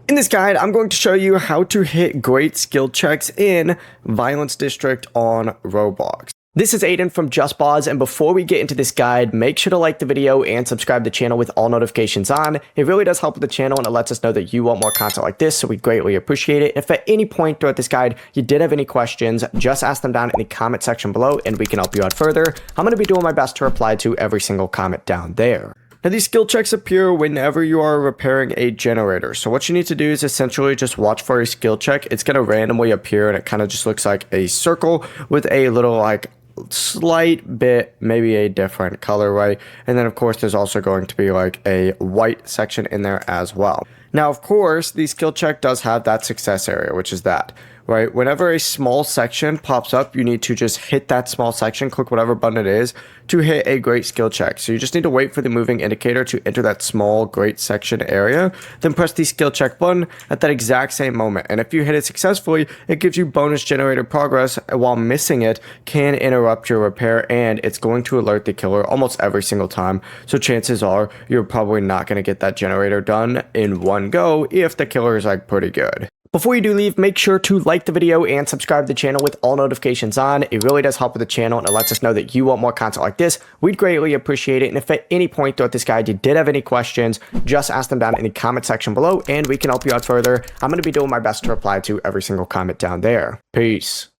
In this guide, I'm going to show you how to hit great skill checks in Violence District on Roblox. This is Aiden from JustBoz, and before we get into this guide, make sure to like the video and subscribe to the channel with all notifications on. It really does help with the channel, and it lets us know that you want more content like this, so we greatly appreciate it. If at any point throughout this guide you did have any questions, just ask them down in the comment section below, and we can help you out further. I'm going to be doing my best to reply to every single comment down there. Now, these skill checks appear whenever you are repairing a generator. So what you need to do is essentially just watch for a skill check. It's going to randomly appear, and it kind of just looks like a circle with a little slight bit, maybe a different colorway. And then of course there's also going to be like a white section in there as well. Now, of course, the skill check does have that success area, which is that, right? Whenever a small section pops up, you need to just hit that small section, click whatever button it is to hit a great skill check. So you just need to wait for the moving indicator to enter that small great section area, then press the skill check button at that exact same moment. And if you hit it successfully, it gives you bonus generator progress, while missing it can interrupt your repair, and it's going to alert the killer almost every single time. So chances are you're probably not going to get that generator done in one go if the killer is pretty good. Before you do leave, make sure to like the video and subscribe to the channel with all notifications on. It really does help with the channel, and it lets us know that you want more content like this. We'd greatly appreciate it. And if at any point throughout this guide you did have any questions, just ask them down in the comment section below, and we can help you out further. I'm going to be doing my best to reply to every single comment down there. Peace.